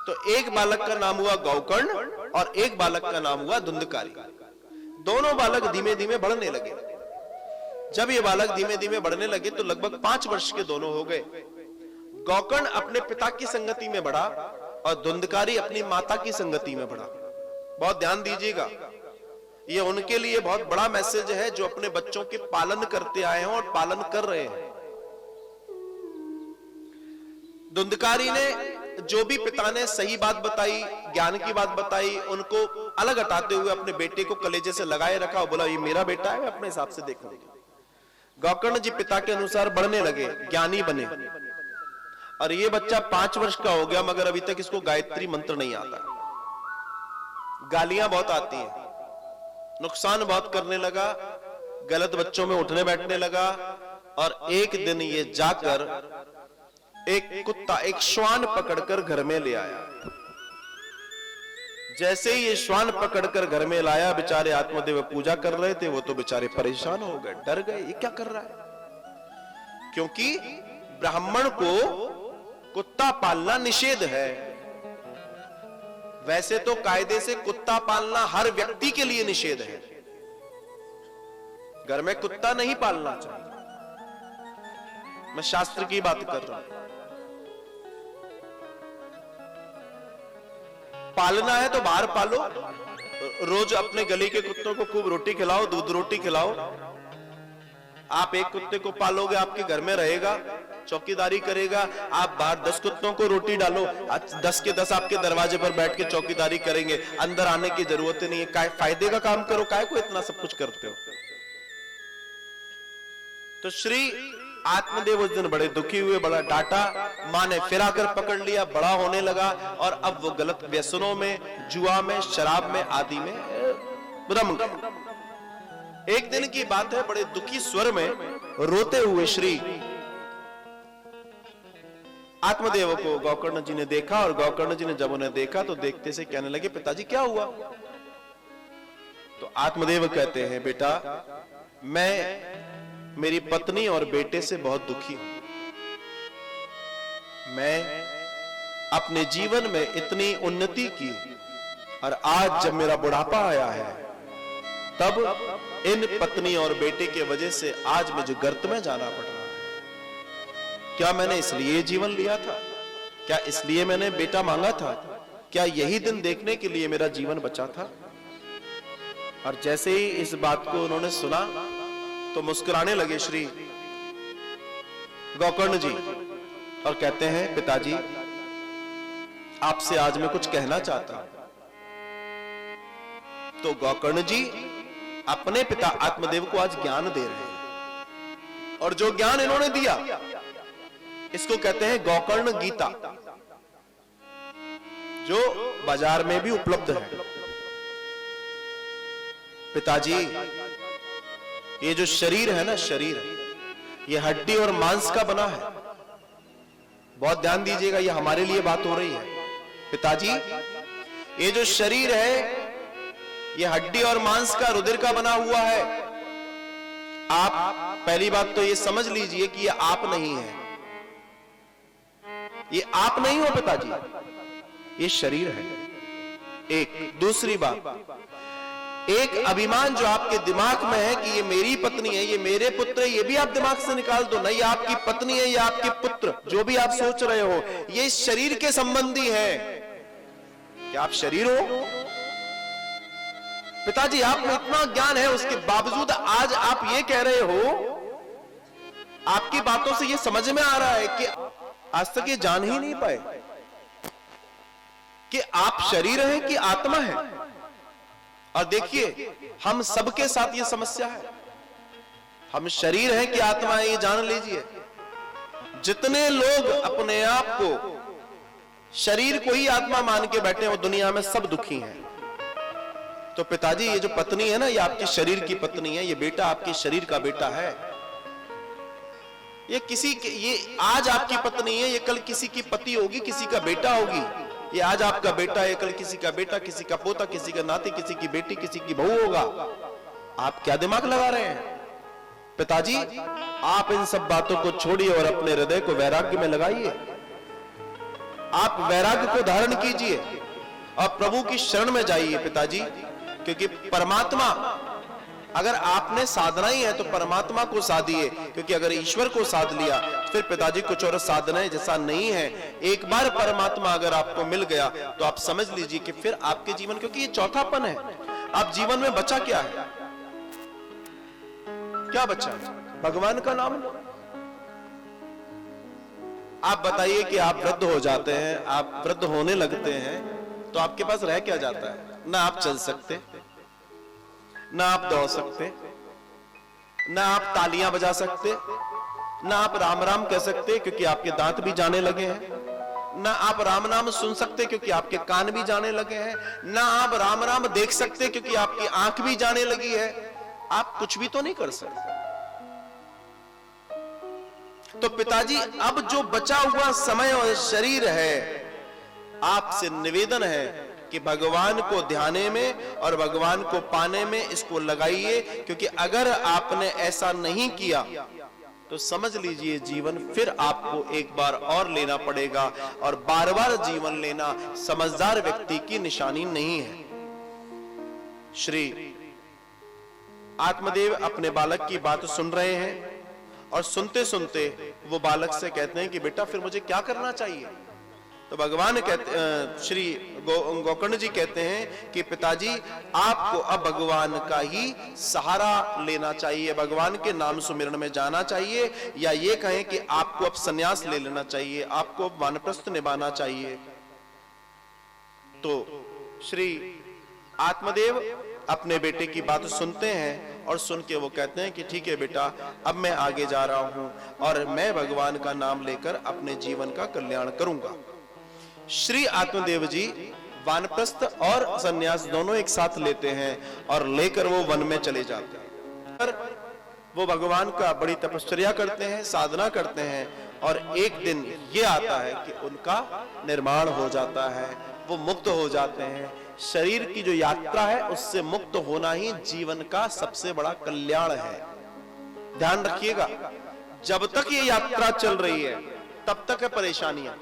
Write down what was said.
तो एक बालक का नाम हुआ गौकर्ण और एक बालक का नाम हुआ धुंधकारी। दोनों बालक धीमे धीमे बढ़ने लगे। जब ये बालक धीमे धीमे बढ़ने लगे तो लगभग 5 वर्ष के दोनों हो गए। गौकर्ण अपने पिता की संगति में बढ़ा और धुंधकारी अपनी माता की संगति में बढ़ा। बहुत ध्यान दीजिएगा, ये उनके लिए बहुत बड़ा मैसेज है जो अपने बच्चों के पालन करते आए हैं और पालन कर रहे हैं। धुंधकारी ने जो भी पिता ने सही बात बताई, ज्ञान की बात बताई, उनको अलग हटाते हुए अपने बेटे को कलेजे से लगाए रखा और बोला ये मेरा बेटा है, अपने हिसाब से देखूंगा। गौकर्ण जी पिता के अनुसार बढ़ने लगे, ज्ञानी बने और ये बच्चा 5 वर्ष का हो गया मगर अभी तक इसको गायत्री मंत्र नहीं आता। गालियां बहुत आती हैं, नुकसान बहुत करने लगा, गलत बच्चों में उठने बैठने लगा। और एक दिन ये जाकर एक कुत्ता, एक श्वान पकड़कर घर में ले आया। जैसे ही ये श्वान पकड़कर घर में लाया, बेचारे आत्मदेव पूजा कर रहे थे, वो तो बेचारे परेशान हो गए, डर गए, ये क्या कर रहा है। क्योंकि ब्राह्मण को कुत्ता पालना निषेध है। वैसे तो कायदे से कुत्ता पालना हर व्यक्ति के लिए निषेध है, घर में कुत्ता नहीं पालना चाहिए। मैं शास्त्र की बात कर रहा हूं। पालना है तो बाहर पालो, रोज अपने गली के कुत्तों को खूब रोटी खिलाओ, दूध रोटी खिलाओ। आप एक कुत्ते को पालोगे, आपके घर में रहेगा, चौकीदारी करेगा। आप बाहर 10 कुत्तों को रोटी डालो, 10 के 10 आपके दरवाजे पर बैठ के चौकीदारी करेंगे, अंदर आने की जरूरत नहीं है। काय फायदे का काम करो, काय को इतना सब कुछ करते हो। तो श्री आत्मदेव उस दिन बड़े दुखी हुए, बड़ा डांटा। मां ने फिर आकर पकड़ लिया, बड़ा होने लगा और अब वो गलत व्यसनों में, जुआ में, शराब में आदि में रम गया। एक दिन की बात है, बड़े दुखी स्वर में रोते हुए श्री आत्मदेव को गौकर्ण जी ने देखा और गौकर्ण जी ने जब उन्हें देखा तो देखते से कहने लगे, पिताजी क्या हुआ। तो आत्मदेव कहते हैं, बेटा मैं मेरी पत्नी और बेटे से बहुत दुखी हूं। मैं अपने जीवन में इतनी उन्नति की और आज जब मेरा बुढ़ापा आया है तब इन पत्नी और बेटे के वजह से आज मुझे गर्त में जाना पड़ रहा है। क्या मैंने इसलिए जीवन लिया था? क्या इसलिए मैंने बेटा मांगा था? क्या यही दिन देखने के लिए मेरा जीवन बचा था? और जैसे ही इस बात को उन्होंने सुना तो मुस्कुराने लगे श्री गौकर्ण जी और कहते हैं, पिताजी आपसे आज मैं कुछ कहना चाहता हूं। तो गौकर्ण जी अपने पिता आत्मदेव को आज ज्ञान दे रहे हैं और जो ज्ञान इन्होंने दिया इसको कहते हैं गौकर्ण गीता, जो बाजार में भी उपलब्ध है। पिताजी ये जो शरीर है ना, शरीर ये हड्डी और मांस का बना है। बहुत ध्यान दीजिएगा, ये हमारे लिए बात हो रही है। पिताजी ये जो शरीर है ये हड्डी और मांस का, रुधिर का बना हुआ है। आप पहली बात तो ये समझ लीजिए कि ये आप नहीं है, ये आप नहीं हो पिताजी, ये शरीर है। एक दूसरी बात, एक अभिमान जो आपके दिमाग में है कि ये मेरी पत्नी है, ये मेरे पुत्र है, ये भी आप दिमाग से निकाल दो। नहीं, आपकी पत्नी है या आपके पुत्र, जो भी आप सोच रहे हो, ये शरीर के संबंधी है। क्या आप शरीर हो? पिताजी आप में इतना ज्ञान है, उसके बावजूद आज आप ये कह रहे हो। आपकी बातों से ये समझ में आ रहा है कि आज तक ये जान ही नहीं पाए कि आप शरीर हैं कि आत्मा है। और देखिए हम सबके साथ ये समस्या है, हम शरीर हैं कि आत्मा है, ये जान लीजिए। जितने लोग अपने आप को शरीर को ही आत्मा मान के बैठे हैं वो दुनिया में सब दुखी हैं। तो पिताजी ये जो पत्नी है ना, ये आपके शरीर की पत्नी है, ये बेटा आपके शरीर का बेटा है। ये किसी के, ये आज आपकी पत्नी है, ये कल किसी की पति होगी, किसी का बेटा होगी। ये आज आपका बेटा है, कल किसी का बेटा, किसी का पोता, किसी का नाती, किसी की बेटी, किसी की बहू होगा। आप क्या दिमाग लगा रहे हैं? पिताजी आप इन सब बातों को छोड़िए और अपने हृदय को वैराग्य में लगाइए। आप वैराग्य को धारण कीजिए और प्रभु की शरण में जाइए पिताजी, क्योंकि परमात्मा, अगर आपने साधना ही है तो परमात्मा को साधिए, क्योंकि अगर ईश्वर को साध लिया फिर पिताजी कुछ और साधना जैसा नहीं है। एक बार परमात्मा अगर आपको मिल गया तो आप समझ लीजिए कि फिर आपके जीवन, क्योंकि ये चौथापन है, आप जीवन में बचा क्या है? क्या बचा? भगवान का नाम। आप बताइए कि आप वृद्ध हो जाते हैं, आप वृद्ध होने लगते हैं तो आपके पास रह क्या जाता है? ना आप चल सकते, ना आप दौड़ सकते, ना आप तालियां बजा सकते, ना आप राम राम कह सकते क्योंकि आपके दांत भी जाने लगे हैं, ना आप राम नाम सुन सकते क्योंकि आपके कान भी जाने लगे हैं, ना आप राम राम देख सकते क्योंकि आपकी आंख भी जाने लगी है। आप कुछ भी तो नहीं कर सकते। तो पिताजी, अब जो बचा हुआ समय और शरीर है, आपसे निवेदन है कि भगवान को ध्याने में और भगवान को पाने में इसको लगाइए, क्योंकि अगर आपने ऐसा नहीं किया तो समझ लीजिए जीवन फिर आपको एक बार और लेना पड़ेगा, और बार बार जीवन लेना समझदार व्यक्ति की निशानी नहीं है। श्री आत्मदेव अपने बालक की बात सुन रहे हैं और सुनते सुनते वो बालक से कहते हैं कि बेटा फिर मुझे क्या करना चाहिए? तो भगवान कहते, श्री गोकर्ण जी कहते हैं कि पिताजी, आपको अब भगवान का ही सहारा लेना चाहिए, भगवान के नाम सुमिरन में जाना चाहिए, या ये कहें कि आपको अब संन्यास ले लेना चाहिए, आपको वानप्रस्थ निभाना चाहिए। तो श्री आत्मदेव अपने बेटे की बात सुनते हैं और सुन के वो कहते हैं कि ठीक है बेटा, अब मैं आगे जा रहा हूं और मैं भगवान का नाम लेकर अपने जीवन का कल्याण करूंगा। श्री आत्मदेव जी वानप्रस्थ और सन्यास दोनों एक साथ लेते हैं और लेकर वो वन में चले जाते हैं। वो भगवान का बड़ी तपस्या करते हैं, साधना करते हैं, और एक दिन ये आता है कि उनका निर्माण हो जाता है, वो मुक्त हो जाते हैं। शरीर की जो यात्रा है उससे मुक्त होना ही जीवन का सबसे बड़ा कल्याण है। ध्यान रखिएगा, जब तक ये यात्रा चल रही है तब तक है परेशानियां,